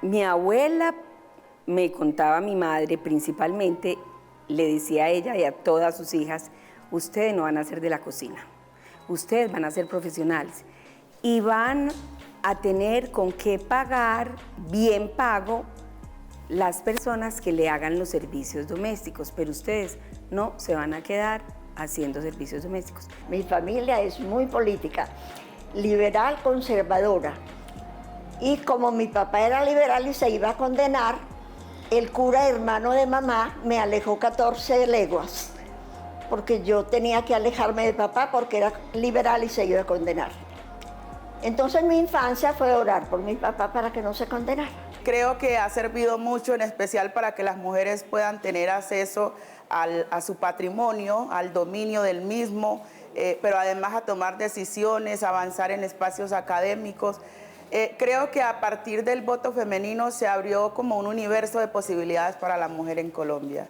Mi abuela me contaba, mi madre principalmente, le decía a ella y a todas sus hijas, ustedes no van a ser de la cocina, ustedes van a ser profesionales y van a tener con qué pagar, bien pago, las personas que le hagan los servicios domésticos, pero ustedes no se van a quedar haciendo servicios domésticos. Mi familia es muy política, liberal, conservadora. Y como mi papá era liberal y se iba a condenar, el cura hermano de mamá me alejó 14 leguas, porque yo tenía que alejarme de papá porque era liberal y se iba a condenar. Entonces mi infancia fue orar por mi papá para que no se condenara. Creo que ha servido mucho, en especial para que las mujeres puedan tener acceso a su patrimonio, al dominio del mismo, pero además a tomar decisiones, avanzar en espacios académicos. Creo que a partir del voto femenino se abrió como un universo de posibilidades para la mujer en Colombia.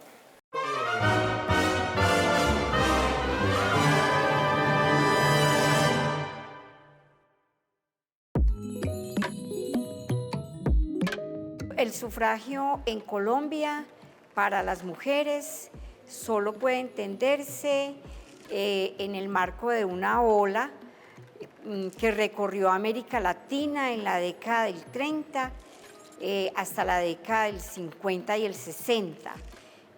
El sufragio en Colombia para las mujeres solo puede entenderse en el marco de una ola que recorrió América Latina en la década del 30 hasta la década del 50 y el 60.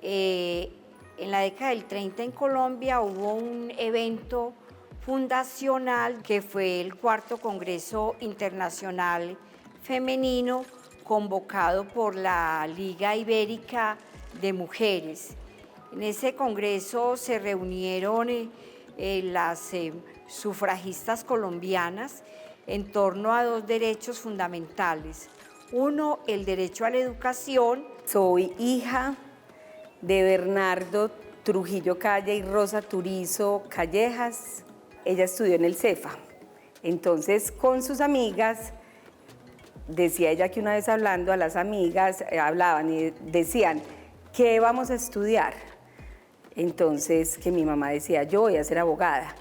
En la década del 30 en Colombia hubo un evento fundacional que fue el Cuarto Congreso Internacional Femenino, convocado por la Liga Ibérica de Mujeres. En ese congreso se reunieron las sufragistas colombianas en torno a dos derechos fundamentales. Uno, el derecho a la educación. Soy hija de Bernardo Trujillo Calle y Rosa Turizo Callejas. Ella estudió en el CEFA. Entonces, con sus amigas, decía ella que una vez hablando a las amigas, hablaban y decían, ¿qué vamos a estudiar? Entonces, que mi mamá decía, yo voy a ser abogada.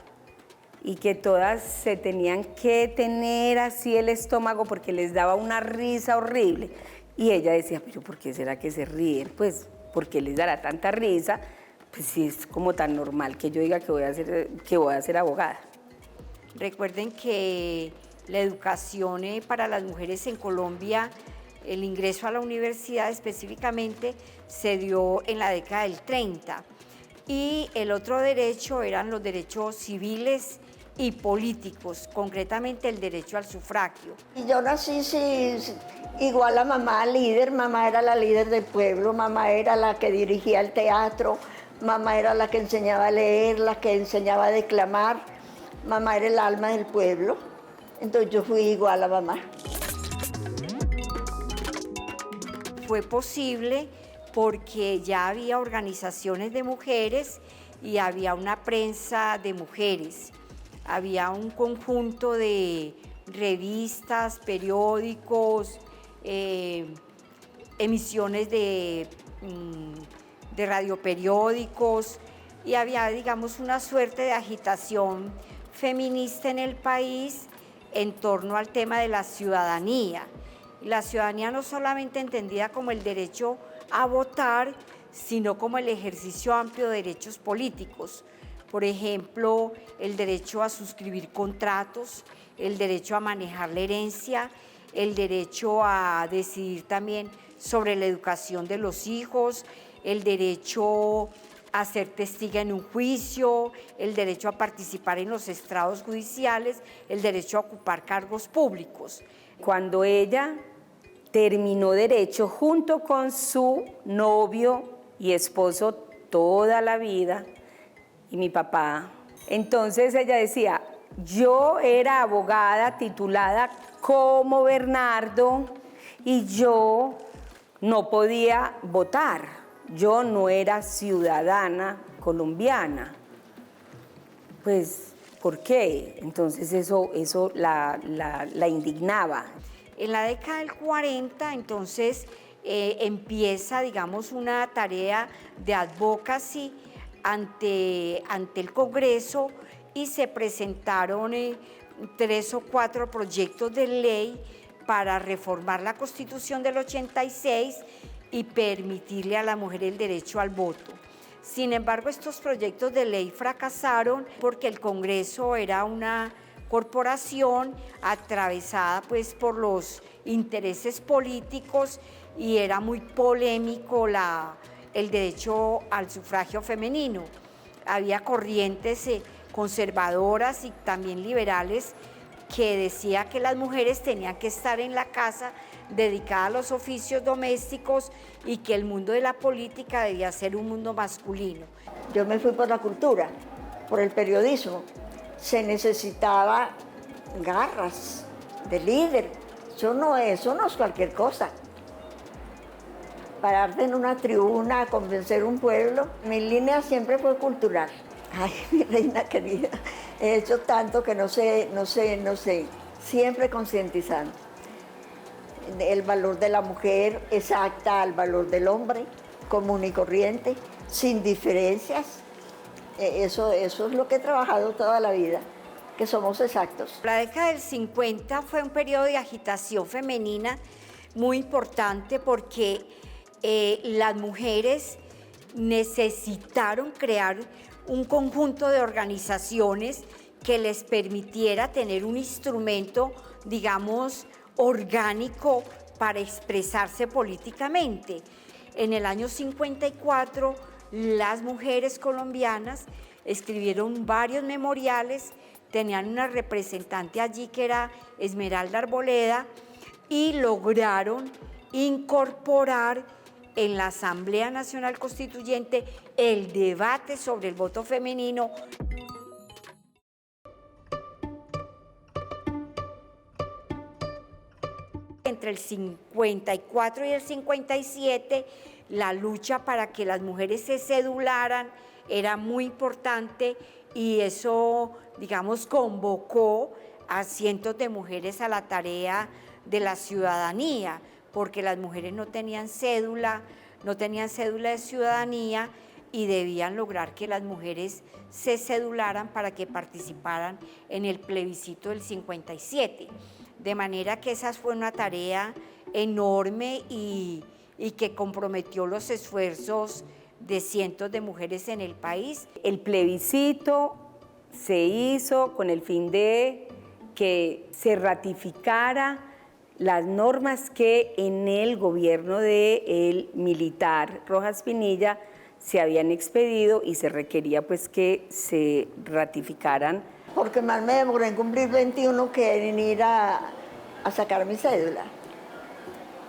Y que todas se tenían que tener así el estómago porque les daba una risa horrible. Y ella decía, pero ¿por qué será que se ríen? Pues, ¿por qué les dará tanta risa? Pues sí, es como tan normal que yo diga que voy a ser abogada. Recuerden que la educación para las mujeres en Colombia, el ingreso a la universidad específicamente, se dio en la década del 30. Y el otro derecho eran los derechos civiles y políticos, concretamente el derecho al sufragio. Y yo nací igual a mamá, líder. Mamá era la líder del pueblo, mamá era la que dirigía el teatro, mamá era la que enseñaba a leer, la que enseñaba a declamar, mamá era el alma del pueblo. Entonces yo fui igual a mamá. Fue posible porque ya había organizaciones de mujeres y había una prensa de mujeres. Había un conjunto de revistas, periódicos, emisiones de radioperiódicos, y había, digamos, una suerte de agitación feminista en el país en torno al tema de la ciudadanía. La ciudadanía no solamente entendida como el derecho a votar, sino como el ejercicio amplio de derechos políticos. Por ejemplo, el derecho a suscribir contratos, el derecho a manejar la herencia, el derecho a decidir también sobre la educación de los hijos, el derecho a ser testiga en un juicio, el derecho a participar en los estrados judiciales, el derecho a ocupar cargos públicos. Cuando ella terminó derecho junto con su novio y esposo toda la vida, y mi papá, entonces ella decía, yo era abogada titulada como Bernardo y yo no podía votar, yo no era ciudadana colombiana. Pues, ¿por qué? Entonces eso la indignaba. En la década del 40, entonces, empieza, digamos, una tarea de advocacy ante el Congreso y se presentaron 3 o 4 proyectos de ley para reformar la Constitución del 86 y permitirle a la mujer el derecho al voto. Sin embargo, estos proyectos de ley fracasaron porque el Congreso era una corporación atravesada pues por los intereses políticos y era muy polémico el derecho al sufragio femenino. Había corrientes conservadoras y también liberales que decía que las mujeres tenían que estar en la casa dedicada a los oficios domésticos y que el mundo de la política debía ser un mundo masculino. Yo me fui por la cultura, por el periodismo. Se necesitaba garras de líder. Eso no es cualquier cosa. Pararte en una tribuna a convencer a un pueblo. Mi línea siempre fue cultural. Ay, mi reina querida, he hecho tanto que no sé. Siempre concientizando. El valor de la mujer exacta al valor del hombre, común y corriente, sin diferencias. Eso es lo que he trabajado toda la vida, que somos exactos. La década del 50 fue un periodo de agitación femenina muy importante porque las mujeres necesitaron crear un conjunto de organizaciones que les permitiera tener un instrumento, digamos, orgánico para expresarse políticamente. En el año 54, las mujeres colombianas escribieron varios memoriales, tenían una representante allí que era Esmeralda Arboleda y lograron incorporar en la Asamblea Nacional Constituyente el debate sobre el voto femenino. Entre el 54 y el 57, la lucha para que las mujeres se cedularan era muy importante y eso, digamos, convocó a cientos de mujeres a la tarea de la ciudadanía, porque las mujeres no tenían cédula de ciudadanía y debían lograr que las mujeres se cedularan para que participaran en el plebiscito del 57. De manera que esa fue una tarea enorme y que comprometió los esfuerzos de cientos de mujeres en el país. El plebiscito se hizo con el fin de que se ratificara las normas que en el gobierno del militar Rojas Pinilla se habían expedido y se requería pues que se ratificaran. Porque más me demoré en cumplir 21 que en ir a sacar mi cédula.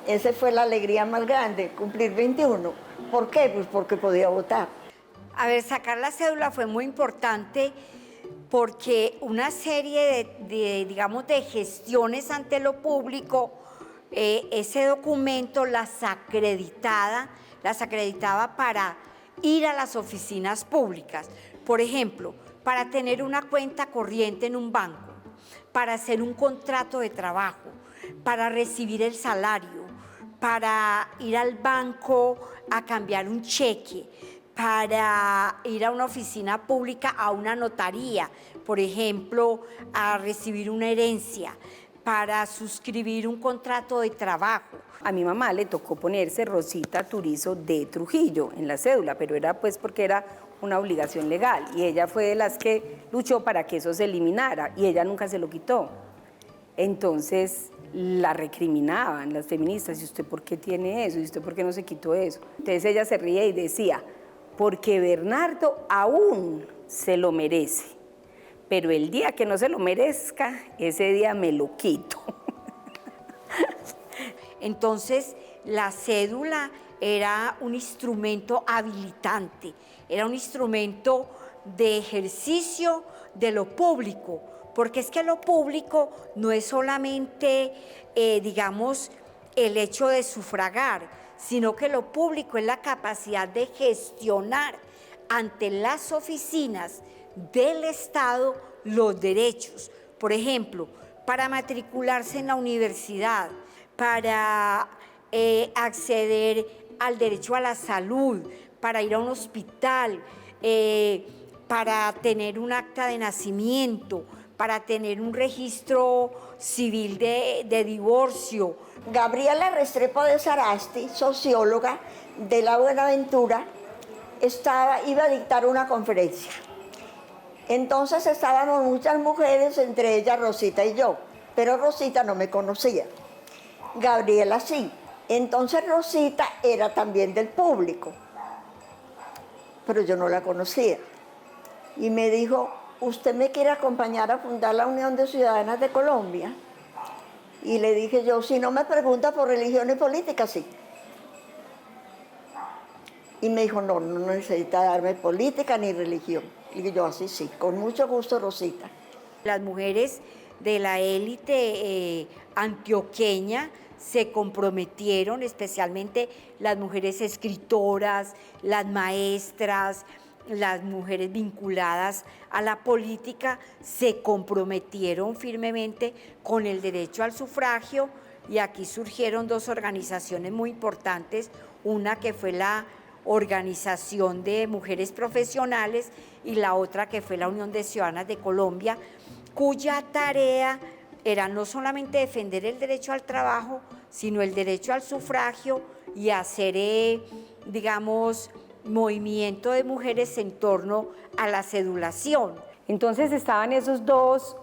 Esa fue la alegría más grande, cumplir 21. ¿Por qué? Pues porque podía votar. A ver, sacar la cédula fue muy importante porque una serie de gestiones ante lo público, ese documento las acreditaba para ir a las oficinas públicas. Por ejemplo, para tener una cuenta corriente en un banco, para hacer un contrato de trabajo, para recibir el salario, para ir al banco a cambiar un cheque, para ir a una oficina pública, a una notaría, por ejemplo, a recibir una herencia, para suscribir un contrato de trabajo. A mi mamá le tocó ponerse Rosita Turizo de Trujillo en la cédula, pero era pues porque era una obligación legal y ella fue de las que luchó para que eso se eliminara y ella nunca se lo quitó. Entonces la recriminaban las feministas, ¿y usted por qué tiene eso? ¿Y usted por qué no se quitó eso? Entonces ella se ríe y decía, porque Bernardo aún se lo merece, pero el día que no se lo merezca, ese día me lo quito. Entonces, la cédula era un instrumento habilitante, era un instrumento de ejercicio de lo público, porque es que lo público no es solamente, el hecho de sufragar, sino que lo público es la capacidad de gestionar ante las oficinas del Estado los derechos. Por ejemplo, para matricularse en la universidad, para acceder al derecho a la salud, para ir a un hospital, para tener un acta de nacimiento, para tener un registro civil de divorcio. Gabriela Restrepo de Sarasti, socióloga de la Buenaventura, iba a dictar una conferencia. Entonces estábamos muchas mujeres, entre ellas Rosita y yo, pero Rosita no me conocía, Gabriela sí. Entonces Rosita era también del público, pero yo no la conocía. Y me dijo, ¿usted me quiere acompañar a fundar la Unión de Ciudadanas de Colombia? Y le dije yo, si no me pregunta por religión y política, sí. Y me dijo, no necesita darme política ni religión. Y yo, así sí, con mucho gusto, Rosita. Las mujeres de la élite antioqueña se comprometieron, especialmente las mujeres escritoras, las maestras, las mujeres vinculadas a la política, se comprometieron firmemente con el derecho al sufragio, y aquí surgieron dos organizaciones muy importantes, una que fue la Organización de Mujeres Profesionales y la otra que fue la Unión de Ciudadanas de Colombia, cuya tarea era no solamente defender el derecho al trabajo, sino el derecho al sufragio y hacer, digamos, movimiento de mujeres en torno a la cedulación. Entonces estaban esos dos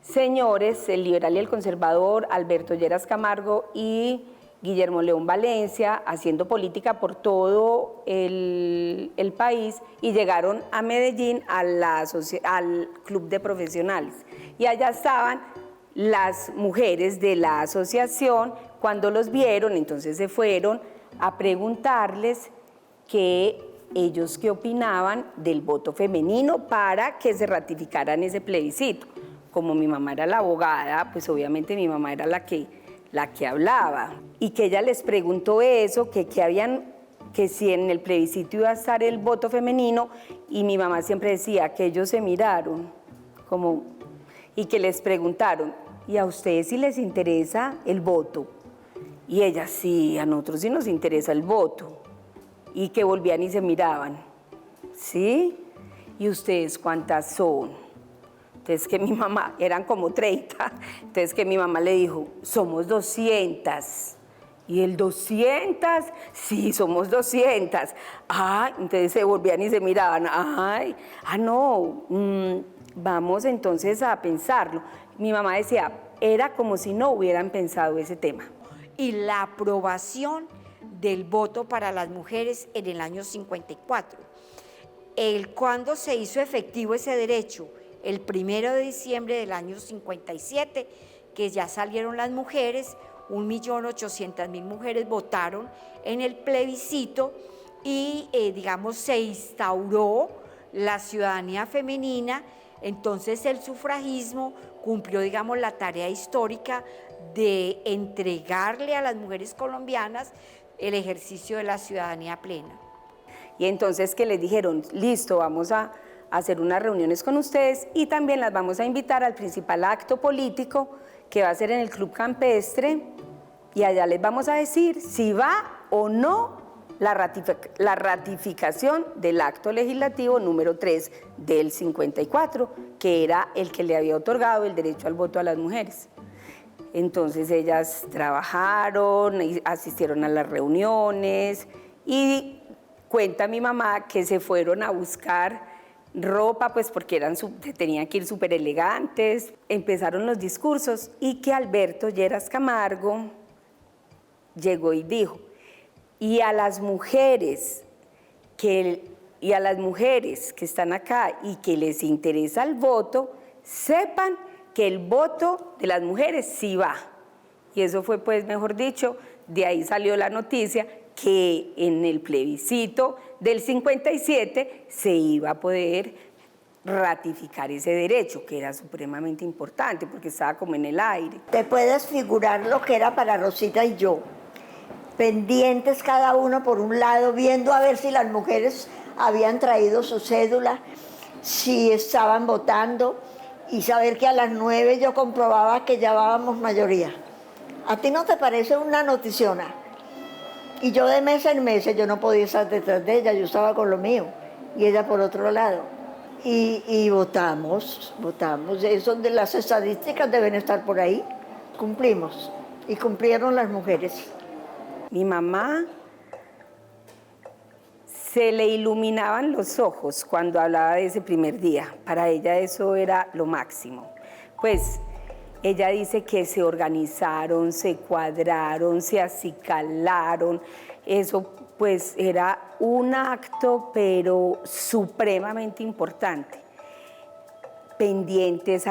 señores, el liberal y el conservador, Alberto Lleras Camargo y Guillermo León Valencia, haciendo política por todo el país, y llegaron a Medellín al Club de Profesionales. Y allá estaban las mujeres de la asociación. Cuando los vieron, entonces se fueron a preguntarles que ellos qué opinaban del voto femenino para que se ratificaran ese plebiscito. Como mi mamá era la abogada, pues obviamente mi mamá era la que hablaba, y que ella les preguntó eso, que si en el plebiscito iba a estar el voto femenino, y mi mamá siempre decía que ellos se miraron, y que les preguntaron, ¿y a ustedes sí les interesa el voto? Y ella, sí, a nosotros sí nos interesa el voto, y que volvían y se miraban, ¿sí? ¿Y ustedes cuántas son? Entonces que mi mamá, eran como 30, entonces que mi mamá le dijo, somos 200. ¿Y el 200? Sí, somos 200. Entonces se volvían y se miraban, no, vamos entonces a pensarlo. Mi mamá decía, era como si no hubieran pensado ese tema. Y la aprobación del voto para las mujeres en el año 54. Cuando se hizo efectivo ese derecho, el 1 de diciembre del año 57, que ya salieron las mujeres, 1.800.000 mujeres votaron en el plebiscito y, digamos, se instauró la ciudadanía femenina. Entonces el sufragismo cumplió, digamos, la tarea histórica de entregarle a las mujeres colombianas el ejercicio de la ciudadanía plena. Y entonces que les dijeron, listo, vamos a hacer unas reuniones con ustedes y también las vamos a invitar al principal acto político que va a ser en el Club Campestre, y allá les vamos a decir si va o no la ratificación del acto legislativo número 3 del 54, que era el que le había otorgado el derecho al voto a las mujeres. Entonces ellas trabajaron, asistieron a las reuniones, y cuenta mi mamá que se fueron a buscar ropa, pues porque tenían que ir súper elegantes. Empezaron los discursos, y que Alberto Lleras Camargo llegó y dijo, y a las mujeres que están acá y que les interesa el voto, sepan que el voto de las mujeres sí va. Y eso fue, pues, mejor dicho, de ahí salió la noticia que en el plebiscito del 57 se iba a poder ratificar ese derecho, que era supremamente importante porque estaba como en el aire. Te puedes figurar lo que era para Rosita y yo, pendientes cada uno por un lado, viendo a ver si las mujeres habían traído su cédula, si estaban votando, y saber que a las 9 yo comprobaba que llevábamos mayoría. ¿A ti no te parece una noticiona? Y yo de mes en mes, yo no podía estar detrás de ella, yo estaba con lo mío, y ella por otro lado. y votamos. Es donde las estadísticas deben estar por ahí. Cumplimos y cumplieron las mujeres. Mi mamá se le iluminaban los ojos cuando hablaba de ese primer día. Para ella eso era lo máximo. Pues ella dice que se organizaron, se cuadraron, se acicalaron. Eso pues era un acto, pero supremamente importante. Pendientes,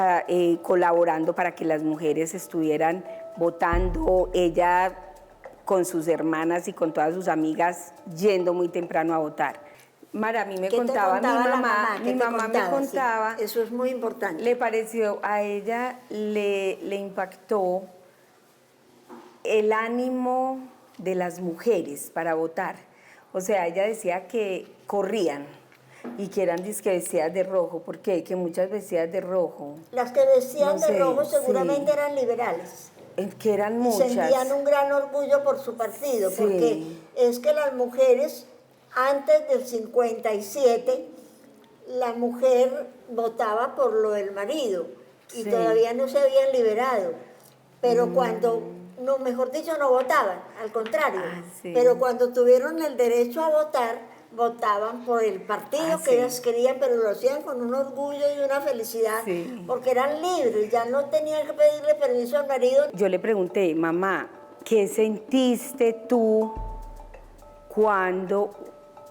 colaborando para que las mujeres estuvieran votando. Ella con sus hermanas y con todas sus amigas yendo muy temprano a votar. Mara, a mí me contaba mi mamá me contaba, sí, eso es muy importante. le pareció, a ella le impactó el ánimo de las mujeres para votar. O sea, ella decía que corrían y que eran disque vestidas de rojo. ¿Por qué? Que muchas vestidas de rojo. Las que vestían No de sé, rojo seguramente sí. eran liberales. Que eran Y muchas. sentían un gran orgullo por su partido, Sí. porque es que las mujeres, antes del 57, la mujer votaba por lo del marido y Sí. todavía no se habían liberado. Pero cuando, no, mejor dicho, no votaban, al contrario. Sí. Pero cuando tuvieron el derecho a votar, votaban por el partido que sí. ellas querían, pero lo hacían con un orgullo y una felicidad, Sí. porque eran libres, ya no tenían que pedirle permiso al marido. Yo le pregunté, mamá, ¿qué sentiste tú cuando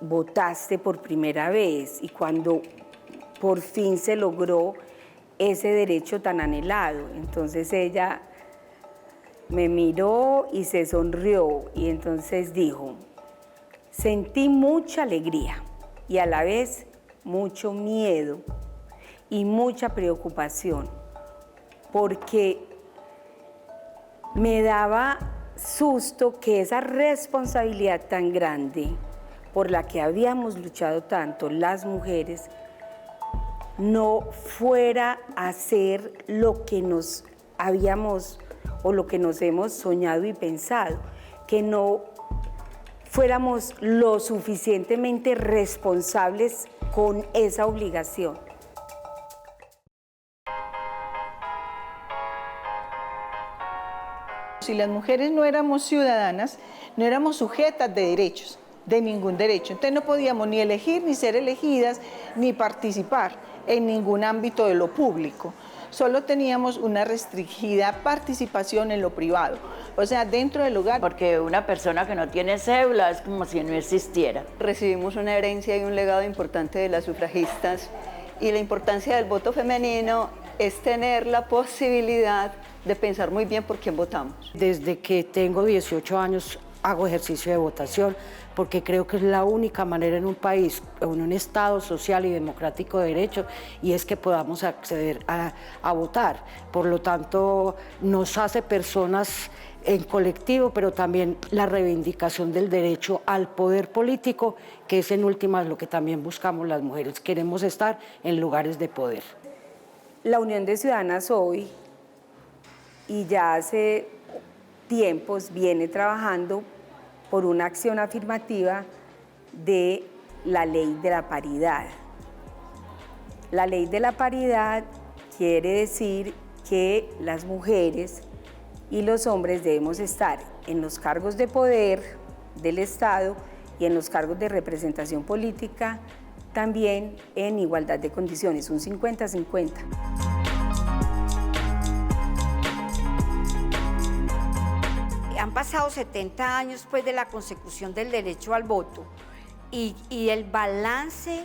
votaste por primera vez y cuando por fin se logró ese derecho tan anhelado? Entonces ella me miró y se sonrió y entonces dijo, sentí mucha alegría y a la vez mucho miedo y mucha preocupación, porque me daba susto que esa responsabilidad tan grande por la que habíamos luchado tanto las mujeres no fuera a ser lo que nos habíamos o lo que nos hemos soñado y pensado, que no fuéramos lo suficientemente responsables con esa obligación. Si las mujeres no éramos ciudadanas, no éramos sujetas de derechos, de ningún derecho. Entonces no podíamos ni elegir, ni ser elegidas, ni participar en ningún ámbito de lo público. Solo teníamos una restringida participación en lo privado, o sea, dentro del hogar. Porque una persona que no tiene cédula es como si no existiera. Recibimos una herencia y un legado importante de las sufragistas, y la importancia del voto femenino es tener la posibilidad de pensar muy bien por quién votamos. Desde que tengo 18 años hago ejercicio de votación porque creo que es la única manera en un país, en un Estado social y democrático de derecho, y es que podamos acceder a votar. Por lo tanto, nos hace personas en colectivo, pero también la reivindicación del derecho al poder político, que es en últimas lo que también buscamos las mujeres. Queremos estar en lugares de poder. La Unión de Ciudadanas hoy, y ya hace tiempos viene trabajando por una acción afirmativa de la ley de la paridad. La ley de la paridad quiere decir que las mujeres y los hombres debemos estar en los cargos de poder del Estado y en los cargos de representación política también en igualdad de condiciones, un 50-50. Han pasado 70 años pues, de la consecución del derecho al voto y el balance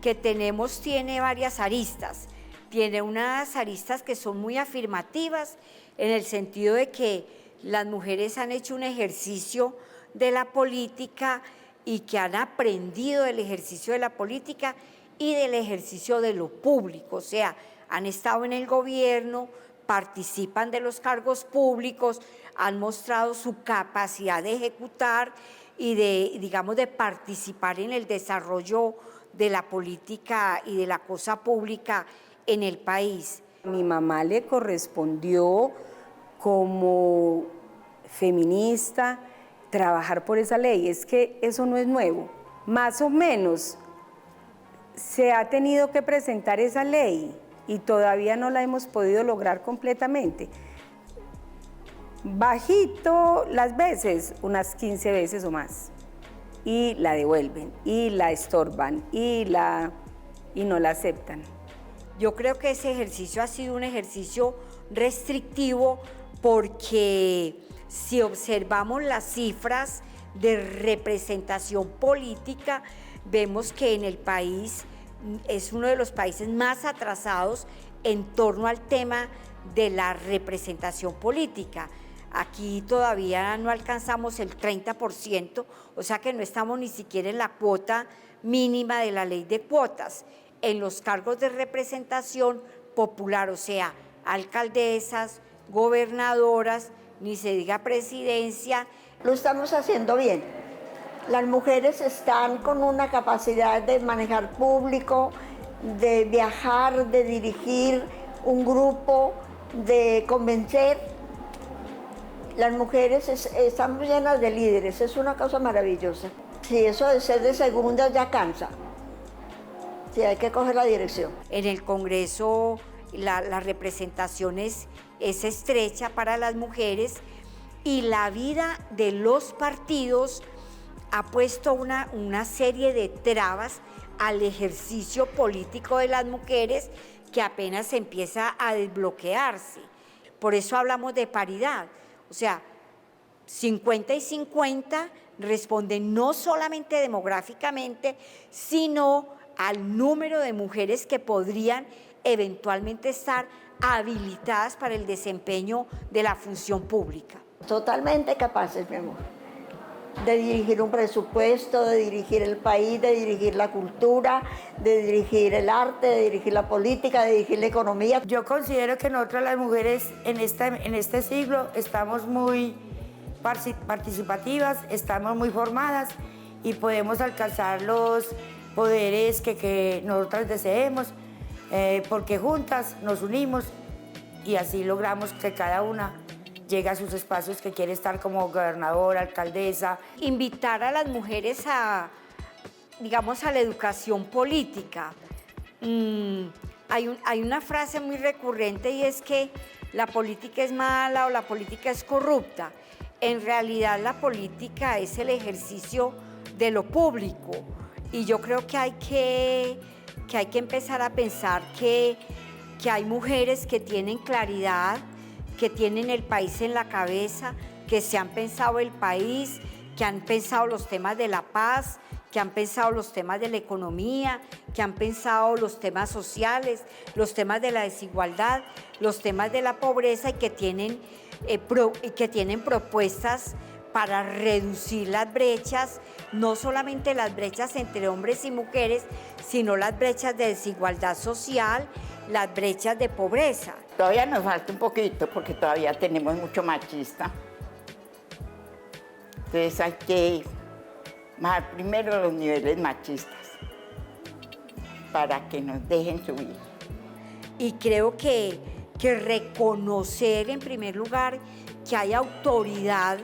que tenemos tiene varias aristas. Tiene unas aristas que son muy afirmativas en el sentido de que las mujeres han hecho un ejercicio de la política y que han aprendido del ejercicio de la política y del ejercicio de lo público, o sea, han estado en el gobierno, participan de los cargos públicos, han mostrado su capacidad de ejecutar y de, digamos, de participar en el desarrollo de la política y de la cosa pública en el país. A mi mamá le correspondió como feminista trabajar por esa ley. Es que eso no es nuevo. Más o menos se ha tenido que presentar esa ley y todavía no la hemos podido lograr completamente. Bajito las veces, unas 15 veces o más, y la devuelven, y la estorban, y no la aceptan. Yo creo que ese ejercicio ha sido un ejercicio restrictivo porque si observamos las cifras de representación política, vemos que en el país es uno de los países más atrasados en torno al tema de la representación política. Aquí todavía no alcanzamos el 30%, o sea que no estamos ni siquiera en la cuota mínima de la ley de cuotas. En los cargos de representación popular, o sea, alcaldesas, gobernadoras, ni se diga presidencia. Lo estamos haciendo bien. Las mujeres están con una capacidad de manejar público, de viajar, de dirigir un grupo, de convencer. Las mujeres estamos llenas de líderes, es una cosa maravillosa. Si eso de ser de segunda ya cansa. Sí, hay que coger la dirección. En el Congreso la representación es estrecha para las mujeres y la vida de los partidos ha puesto una serie de trabas al ejercicio político de las mujeres que apenas empieza a desbloquearse. Por eso hablamos de paridad. O sea, 50 y 50 responden no solamente demográficamente, sino al número de mujeres que podrían eventualmente estar habilitadas para el desempeño de la función pública. Totalmente capaces, mi amor, de dirigir un presupuesto, de dirigir el país, de dirigir la cultura, de dirigir el arte, de dirigir la política, de dirigir la economía. Yo considero que nosotras las mujeres en este siglo estamos muy participativas, estamos muy formadas y podemos alcanzar los poderes que nosotras deseemos, porque juntas nos unimos y así logramos que cada una llegue a sus espacios que quiere estar como gobernadora, alcaldesa. Invitar a las mujeres digamos, a la educación política. Hay una frase muy recurrente y es que la política es mala o la política es corrupta. En realidad la política es el ejercicio de lo público y yo creo que hay que empezar a pensar que hay mujeres que tienen claridad, que tienen el país en la cabeza, que se han pensado el país, que han pensado los temas de la paz, que han pensado los temas de la economía, que han pensado los temas sociales, los temas de la desigualdad, los temas de la pobreza y que tienen propuestas para reducir las brechas, no solamente las brechas entre hombres y mujeres, sino las brechas de desigualdad social, las brechas de pobreza. Todavía nos falta un poquito porque todavía tenemos mucho machista. Entonces hay que bajar primero los niveles machistas para que nos dejen subir. Y creo que reconocer en primer lugar que hay autoridad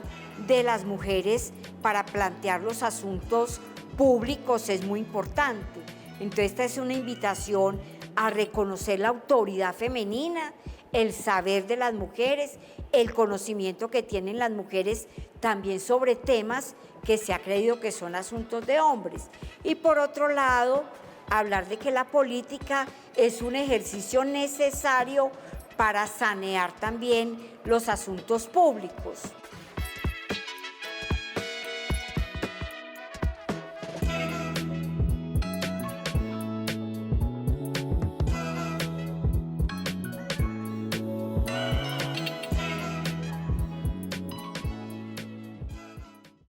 de las mujeres para plantear los asuntos públicos es muy importante. Entonces esta es una invitación a reconocer la autoridad femenina, el saber de las mujeres, el conocimiento que tienen las mujeres también sobre temas que se ha creído que son asuntos de hombres. Y por otro lado, hablar de que la política es un ejercicio necesario para sanear también los asuntos públicos.